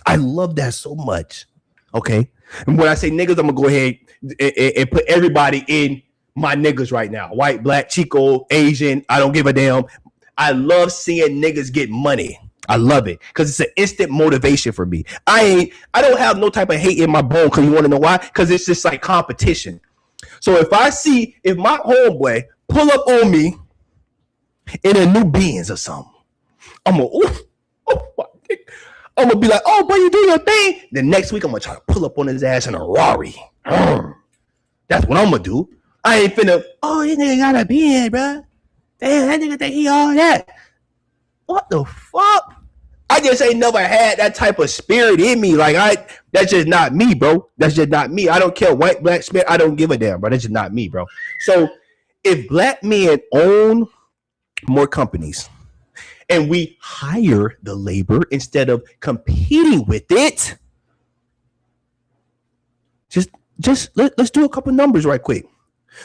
I love that so much. Okay. And when I say niggas, I'm gonna go ahead and put everybody in my niggas right now. White, black, Chico, Asian, I don't give a damn. I love seeing niggas get money. I love it because it's an instant motivation for me. I don't have no type of hate in my bone, because you want to know why? Because it's just like competition. So if my homeboy pull up on me in a new Benz or something, I'm gonna be like, oh boy, you do your thing. The next week I'm gonna try to pull up on his ass in a Rari. That's what I'm gonna do. I ain't finna, oh, this nigga got a Benz, bro. Damn, that nigga think he all that. What the fuck? I just ain't never had that type of spirit in me. Like, that's just not me, bro. That's just not me. I don't care white, black, spirit. I don't give a damn, bro. That's just not me, bro. So if black men own more companies and we hire the labor instead of competing with it, let's do a couple numbers right quick.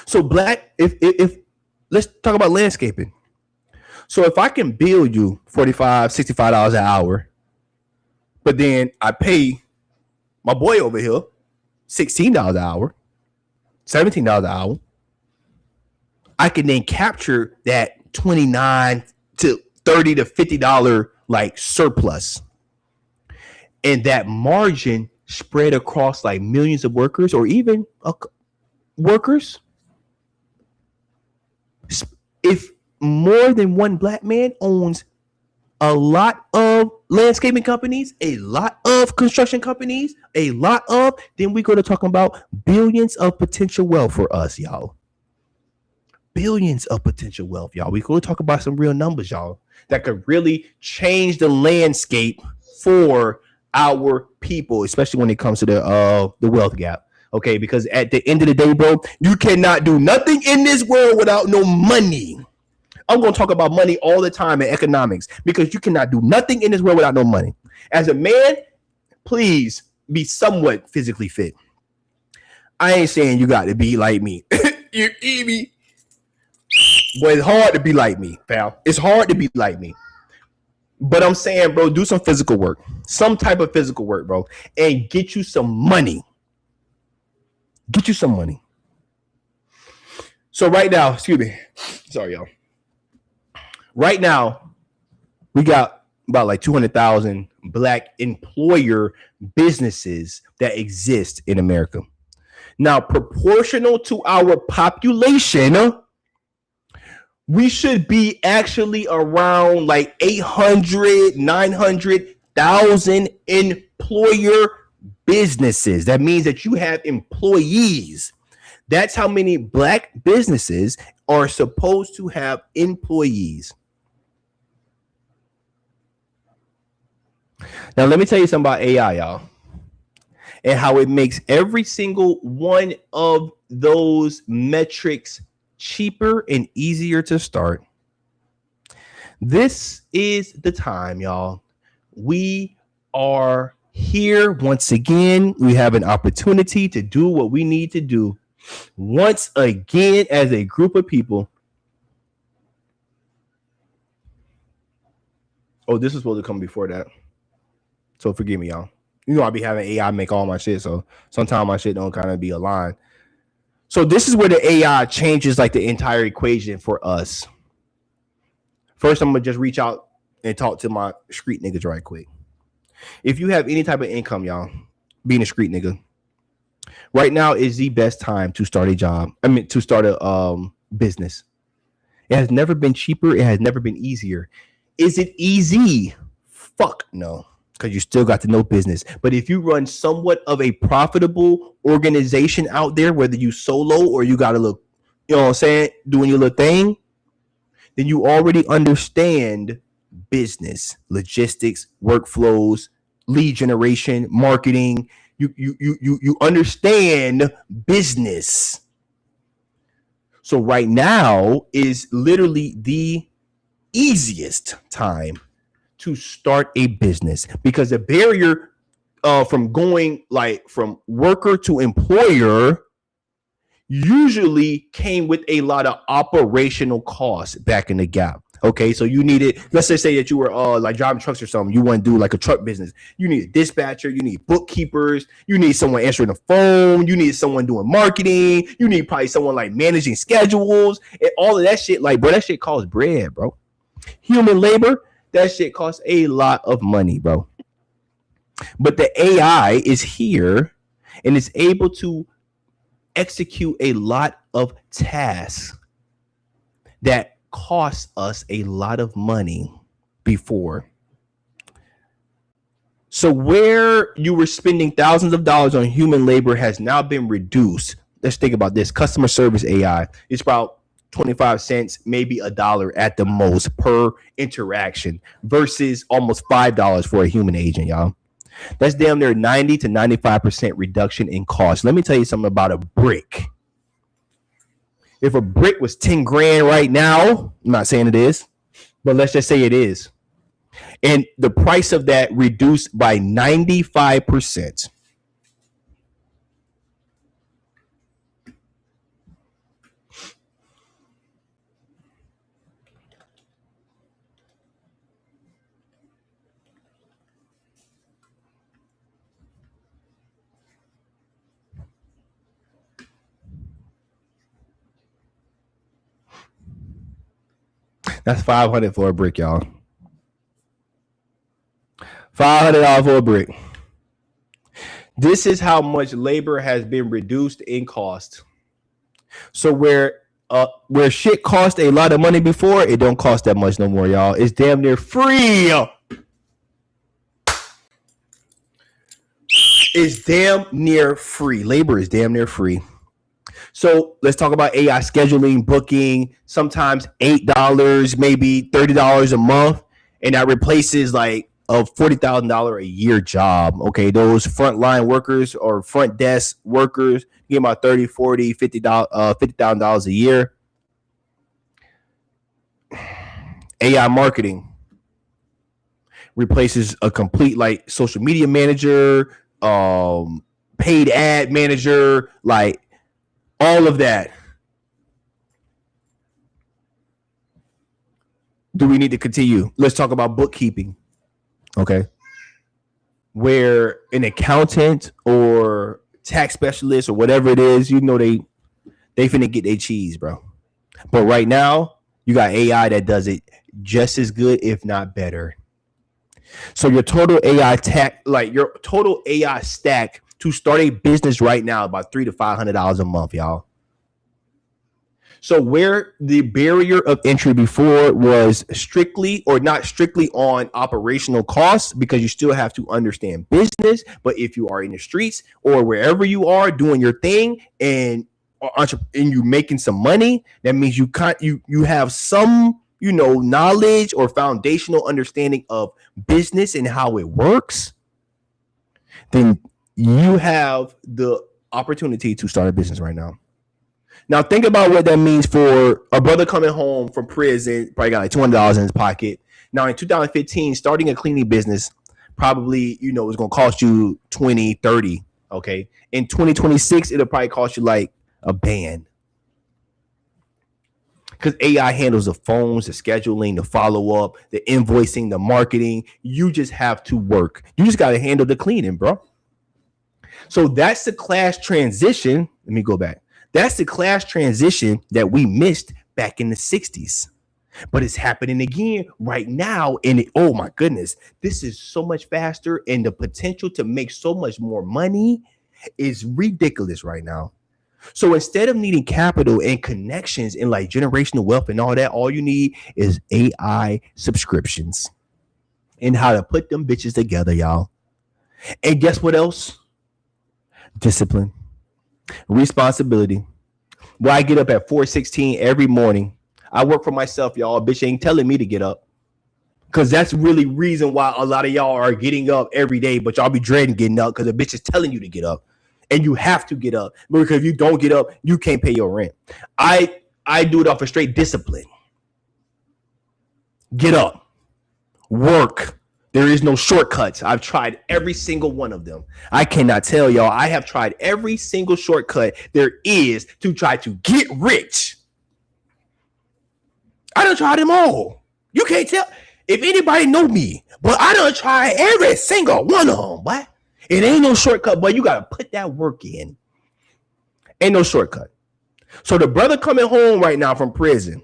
So if let's talk about landscaping. So if I can bill you $45, $65 an hour, but then I pay my boy over here $16 an hour, $17 an hour, I can then capture that $29 to $30 to $50 like surplus. And that margin spread across like millions of workers or even workers. If more than one black man owns a lot of landscaping companies, a lot of construction companies, then we go to talking about billions of potential wealth for us, y'all. Billions of potential wealth, y'all. We go to talk about some real numbers, y'all, that could really change the landscape for our people, especially when it comes to the wealth gap. Okay, because at the end of the day, bro, you cannot do nothing in this world without no money. I'm going to talk about money all the time in economics because you cannot do nothing in this world without no money. As a man, please be somewhat physically fit. I ain't saying you got to be like me. You eat me. But it's hard to be like me, pal. It's hard to be like me. But I'm saying, bro, do some physical work. Some type of physical work, bro. And get you some money. Get you some money. So right now, excuse me. Sorry, y'all. Right now, we got about like 200,000 black employer businesses that exist in America. Now, proportional to our population, we should be actually around like 800, 900,000 employer businesses. That means that you have employees. That's how many black businesses are supposed to have employees. Now, let me tell you something about AI, y'all, and how it makes every single one of those metrics cheaper and easier to start. This is the time, y'all. We are here once again. We have an opportunity to do what we need to do once again as a group of people. Oh, this is supposed to come before that. So forgive me, y'all. You know, I'll be having AI make all my shit, so sometimes my shit don't kind of be aligned. So this is where the AI changes like the entire equation for us. First, I'm going to just reach out and talk to my street niggas right quick. If you have any type of income, y'all, being a street nigga, right now is the best time to start a job. To start a business. It has never been cheaper. It has never been easier. Is it easy? Fuck no. Because you still got to know business. But if you run somewhat of a profitable organization out there, whether you solo or you got to look, you know what I'm saying, doing your little thing, then you already understand business, logistics, workflows, lead generation, marketing. You understand business. So right now is literally the easiest time to start a business, because the barrier from going like from worker to employer usually came with a lot of operational costs back in the gap. Okay, so you needed, let's just say that you were like driving trucks or something. You want to do like a truck business. You need a dispatcher. You need bookkeepers. You need someone answering the phone. You need someone doing marketing. You need probably someone like managing schedules and all of that shit. Like, bro, that shit costs bread, bro. Human labor, that shit costs a lot of money, bro. But the AI is here and is able to execute a lot of tasks that cost us a lot of money before. So where you were spending thousands of dollars on human labor has now been reduced. Let's think about this. Customer service AI is about 25 cents, maybe $1 at the most per interaction versus almost $5 for a human agent, y'all. That's damn near 90 to 95% reduction in cost. Let me tell you something about a brick. If a brick was 10 grand right now, I'm not saying it is, but let's just say it is. And the price of that reduced by 95%. That's $500 for a brick, y'all. $500 for a brick. This is how much labor has been reduced in cost. So where shit cost a lot of money before, it don't cost that much no more, y'all. It's damn near free. It's damn near free. Labor is damn near free. So let's talk about AI scheduling, booking, sometimes $8, maybe $30 a month. And that replaces like a $40,000 a year job. Okay, those frontline workers or front desk workers get about 30, 40, $50,000 a year. AI marketing replaces a complete like social media manager, paid ad manager, like all of that. Do we need to continue? Let's talk about bookkeeping. Okay. Where an accountant or tax specialist or whatever it is, they finna get their cheese, bro. But right now, you got AI that does it just as good, if not better. So your total AI stack to start a business right now about $300 to $500 a month, y'all. So where the barrier of entry before was strictly or not strictly on operational costs, because you still have to understand business. But if you are in the streets or wherever you are doing your thing and you making some money, that means you have some knowledge or foundational understanding of business and how it works. Then you have the opportunity to start a business right now. Now, think about what that means for a brother coming home from prison, probably got like $200 in his pocket. Now, in 2015, starting a cleaning business probably, is going to cost you 20, 30. Okay. In 2026, it'll probably cost you like a band. Because AI handles the phones, the scheduling, the follow-up, the invoicing, the marketing. You just have to work. You just got to handle the cleaning, bro. So that's the class transition. Let me go back. That's the class transition that we missed back in the 60s. But it's happening again right now. And oh my goodness, this is so much faster. And the potential to make so much more money is ridiculous right now. So instead of needing capital and connections and like generational wealth and all that, all you need is AI subscriptions and how to put them bitches together, y'all. And guess what else? Discipline. Responsibility. Well, I get up at 4:16 every morning. I work for myself, y'all. A bitch ain't telling me to get up. Because that's really reason why a lot of y'all are getting up every day, but y'all be dreading getting up because the bitch is telling you to get up. And you have to get up. Because if you don't get up, you can't pay your rent. I do it off of straight discipline. Get up. Work. There is no shortcuts. I've tried every single one of them. I cannot tell y'all. I have tried every single shortcut there is to try to get rich. I done tried them all. You can't tell if anybody know me, but I done tried every single one of them. What? It ain't no shortcut, but you got to put that work in. Ain't no shortcut. So the brother coming home right now from prison,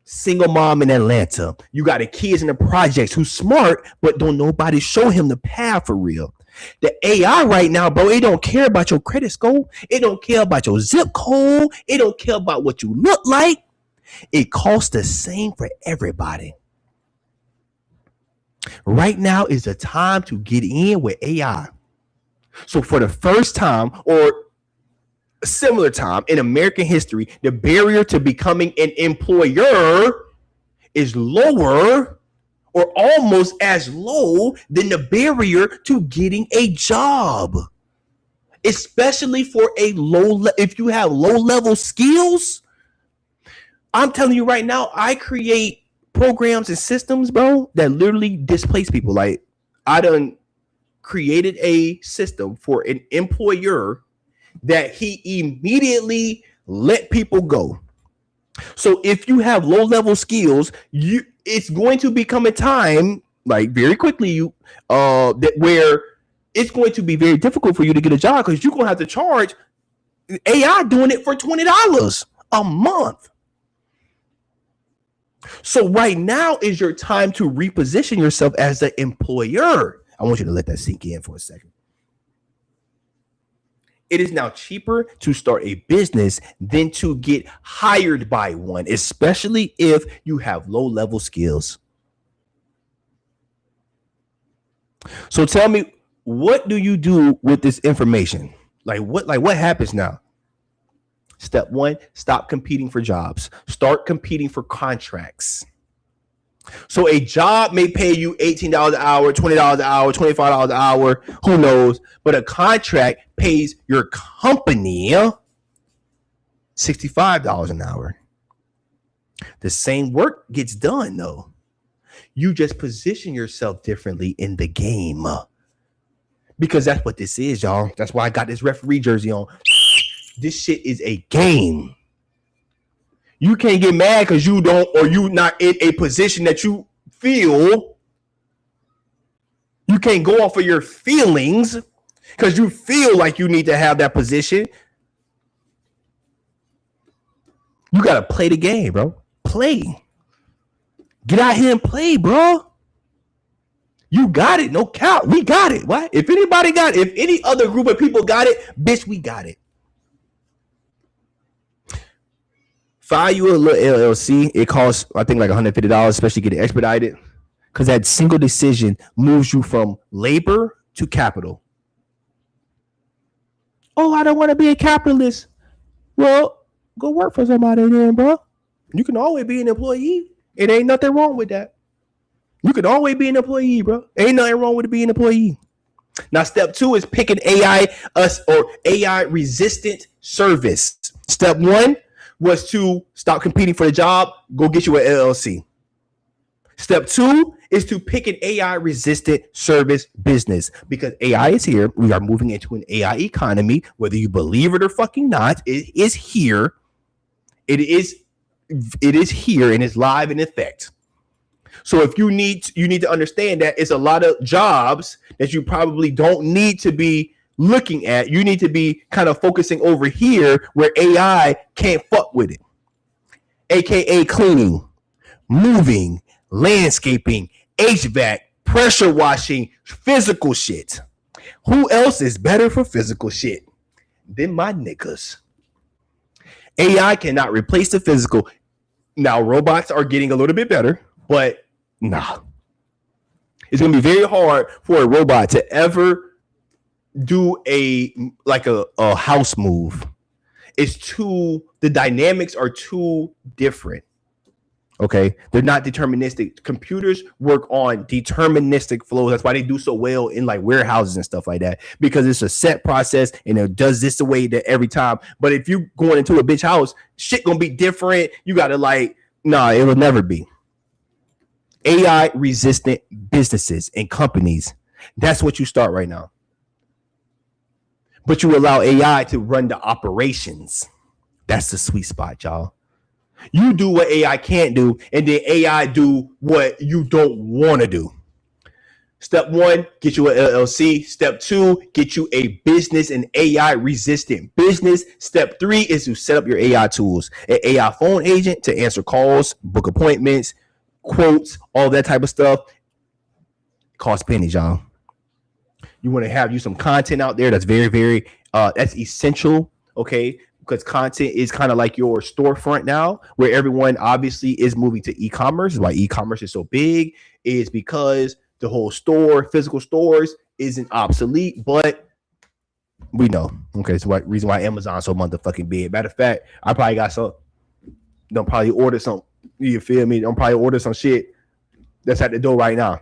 single mom in Atlanta. You got the kids in the projects who's smart, but don't nobody show him the path for real. The AI right now, bro, it don't care about your credit score. It don't care about your zip code. It don't care about what you look like. It costs the same for everybody. Right now is the time to get in with AI. So for the first time or a similar time in American history, the barrier to becoming an employer is lower or almost as low than the barrier to getting a job. Especially for if you have low-level skills. I'm telling you right now, I create programs and systems, bro, that literally displace people. Like, I done created a system for an employer that he immediately let people go. So if you have low-level skills, it's going to become a time, like very quickly, where it's going to be very difficult for you to get a job because you're going to have to charge AI doing it for $20 a month. So right now is your time to reposition yourself as an employer. I want you to let that sink in for a second. It is now cheaper to start a business than to get hired by one, especially if you have low-level skills. So tell me, what do you do with this information? Like what happens now? Step one, stop competing for jobs. Start competing for contracts. So a job may pay you $18 an hour, $20 an hour, $25 an hour, who knows? But a contract pays your company $65 an hour. The same work gets done though. You just position yourself differently in the game. Because that's what this is, y'all. That's why I got this referee jersey on. This shit is a game. You can't get mad because you don't, or you not in a position that you feel. You can't go off of your feelings because you feel like you need to have that position. You got to play the game, bro. Play. Get out here and play, bro. You got it. No count. We got it. What? If anybody got it, if any other group of people got it, bitch, we got it. File you a little LLC. It costs, I think, like $150, especially get it expedited. Because that single decision moves you from labor to capital. Oh, I don't want to be a capitalist. Well, go work for somebody then, bro. You can always be an employee. It ain't nothing wrong with that. You can always be an employee, bro. Ain't nothing wrong with being an employee. Now, step 2 is picking AI resistant service. Step 1 was to stop competing for the job. Go get you an LLC. Step 2 is to pick an AI resistant service business because AI is here. We are moving into an AI economy, whether you believe it or fucking not. It is here. It is here and it's live in effect. So if you need to understand that it's a lot of jobs that you probably don't need to be looking at. You need to be kind of focusing over here where AI can't fuck with it. AKA cleaning, moving, landscaping, HVAC, pressure washing, physical shit. Who else is better for physical shit than my niggas? AI cannot replace the physical. Now, robots are getting a little bit better, but nah. It's going to be very hard for a robot to ever do a house move. The dynamics are too different. Okay, they're not deterministic. Computers work on deterministic flows. That's why they do so well in like warehouses and stuff like that, because it's a set process and it does this the way that every time. But if you going into a bitch house, shit gonna be different. You gotta it will never be. AI resistant businesses and companies. That's what you start right now. But you allow AI to run the operations. That's the sweet spot, y'all. You do what AI can't do, and then AI do what you don't want to do. Step 1, get you an LLC. Step 2, get you a business, an AI resistant business. Step 3 is to set up your AI tools, an AI phone agent to answer calls, book appointments, quotes, all that type of stuff. Cost pennies, y'all. You want to have you some content out there that's very, very that's essential, okay? Because content is kind of like your storefront now, where everyone obviously is moving to e-commerce. Why e-commerce is so big is because the whole physical stores isn't obsolete, but we know. Okay, so what reason why Amazon's so motherfucking big. Matter of fact, I probably got some. Don't probably order some. You feel me? Don't probably order some shit that's at the door right now.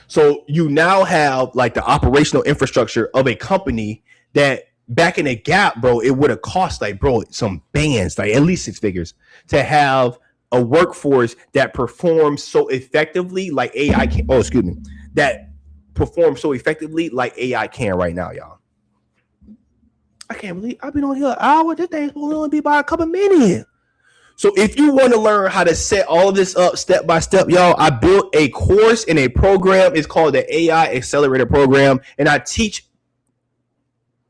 So you now have like the operational infrastructure of a company that back in the gap, bro, it would have cost some bands, like at least 6 figures to have a workforce that performs so effectively like AI can. Oh, excuse me. That performs so effectively like AI can right now, y'all. I can't believe I've been on here an hour. This thing's supposed to only be by a couple minutes. So if you want to learn how to set all of this up step by step, y'all, I built a course in a program. It's called the AI Accelerator Program, and I teach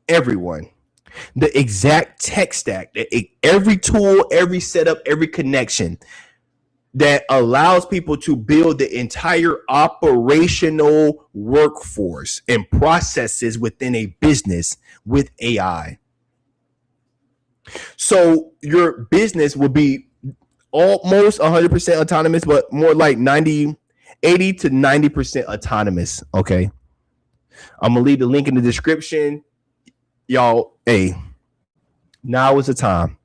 everyone the exact tech stack, every tool, every setup, every connection that allows people to build the entire operational workforce and processes within a business with AI. So your business will be almost 100% autonomous, but more like 80 to 90% autonomous. Okay. I'm going to leave the link in the description. Y'all, hey, now is the time.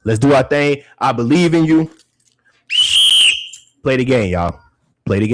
Let's do our thing. I believe in you. Play the game, y'all. Play the game.